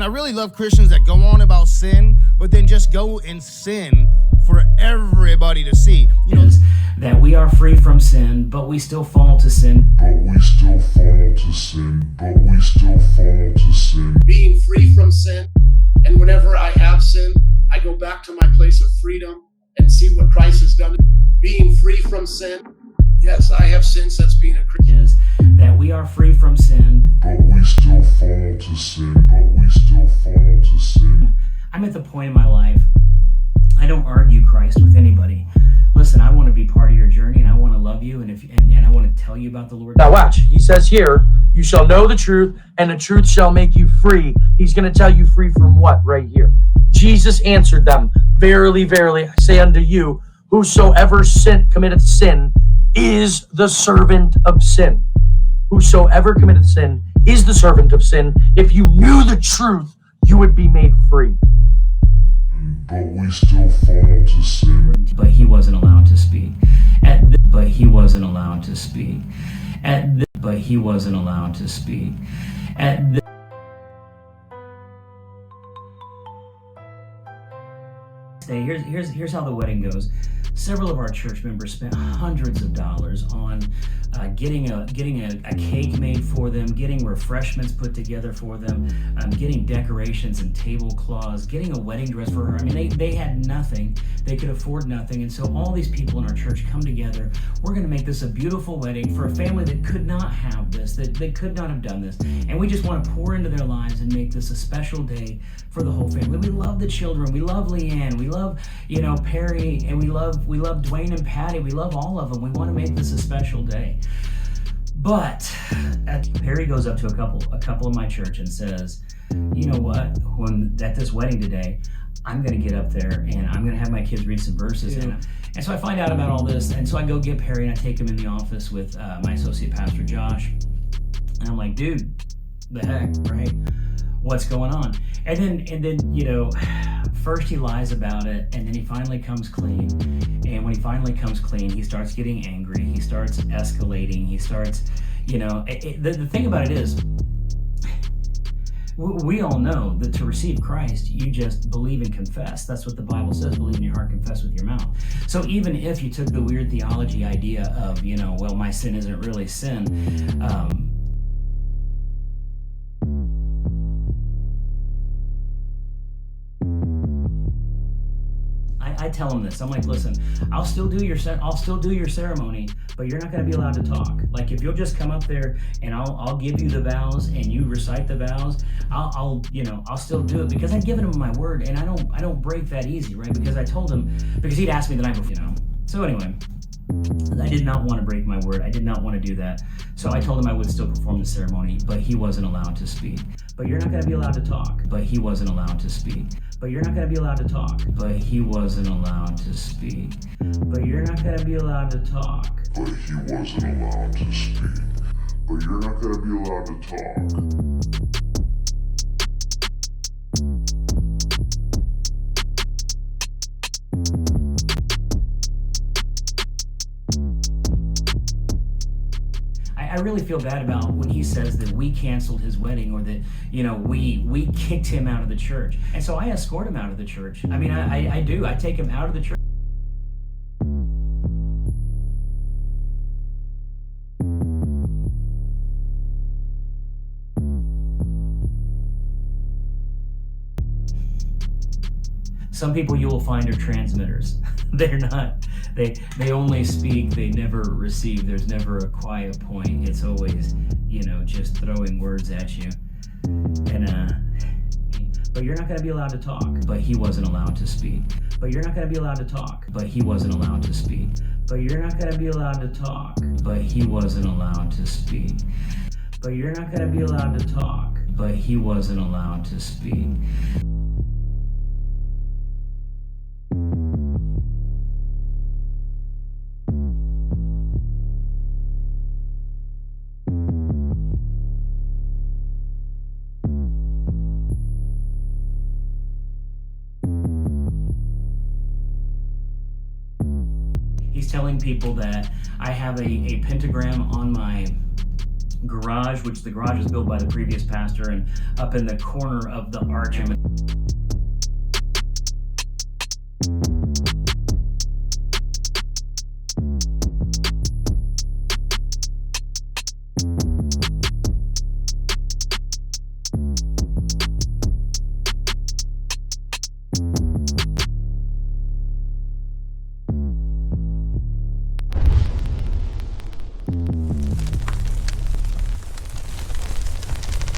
I really love Christians that go on about sin, but then just go and sin for everybody to see. Is that we are free from sin, but we still fall to sin. Being free from sin, and whenever I have sinned, I go back to my place of freedom and see what Christ has done. Being free from sin, yes, I have sinned since being a Christian. Is that we are free from sin, but we still fall to sin. I'm at the point in my life, I don't argue Christ with anybody. Listen, I want to be part of your journey, and I want to love you, and I want to tell you about the Lord. Now watch, he says here, you shall know the truth, and the truth shall make you free. He's going to tell you free from what right here? Jesus answered them, verily, verily, I say unto you, whosoever committeth sin is the servant of sin. Whosoever committeth sin is the servant of sin. If you knew the truth, you would be made free. But we still fall to sin. But he wasn't allowed to speak. But he wasn't allowed to speak. But he wasn't allowed to speak. Here's how the wedding goes. Several of our church members spent hundreds of dollars on getting a cake made for them, getting refreshments put together for them, getting decorations and tablecloths, getting a wedding dress for her. I mean, they had nothing. They could afford nothing. And so all these people in our church come together. We're going to make this a beautiful wedding for a family that could not have this, that they could not have done this. And we just want to pour into their lives and make this a special day for the whole family. We love the children. We love Leanne. We love, Perry, and we love Dwayne and Patty. We love all of them. We want to make this a special day. But Perry goes up to a couple of my church and says, you know what? At this wedding today, I'm going to get up there and I'm going to have my kids read some verses. Yeah. And so I find out about all this. And so I go get Perry and I take him in the office with my associate pastor, Josh. And I'm like, dude, the heck, right? What's going on? And then, first he lies about it, and then he finally comes clean. And when he finally comes clean, he starts getting angry. He starts escalating. He starts, the thing about it is, we all know that to receive Christ, you just believe and confess. That's what the Bible says, believe in your heart, confess with your mouth. So even if you took the weird theology idea of, my sin isn't really sin, I tell him this. I'm like, listen, I'll still do your ceremony, but you're not going to be allowed to talk. Like, if you'll just come up there and I'll give you the vows and you recite the vows, I'll still do it because I've given him my word, and I don't break that easy, right? Because I told him, because he'd asked me the night before, So anyway, I did not want to break my word. I did not want to do that. So I told him I would still perform the ceremony, but he wasn't allowed to speak. But you're not going to be allowed to talk. But he wasn't allowed to speak. But you're not going to be allowed to talk. But he wasn't allowed to speak. But you're not going to be allowed to talk. But he wasn't allowed to speak. But you're not going to be allowed to talk. I really feel bad about when he says that we canceled his wedding, or that, we kicked him out of the church. And so I escort him out of the church. I mean, I do. I take him out of the church. Some people you will find are transmitters. They're not. They only speak. They never receive. There's never a quiet point. It's always, just throwing words at you. But you're not going to be allowed to talk. But he wasn't allowed to speak. But you're not going to be allowed to talk. But he wasn't allowed to speak. But you're not going to be allowed to talk. But he wasn't allowed to speak. But you're not going to be allowed to talk. But he wasn't allowed to speak. He's telling people that I have a pentagram on my garage, which the garage was built by the previous pastor, and up in the corner of the arch.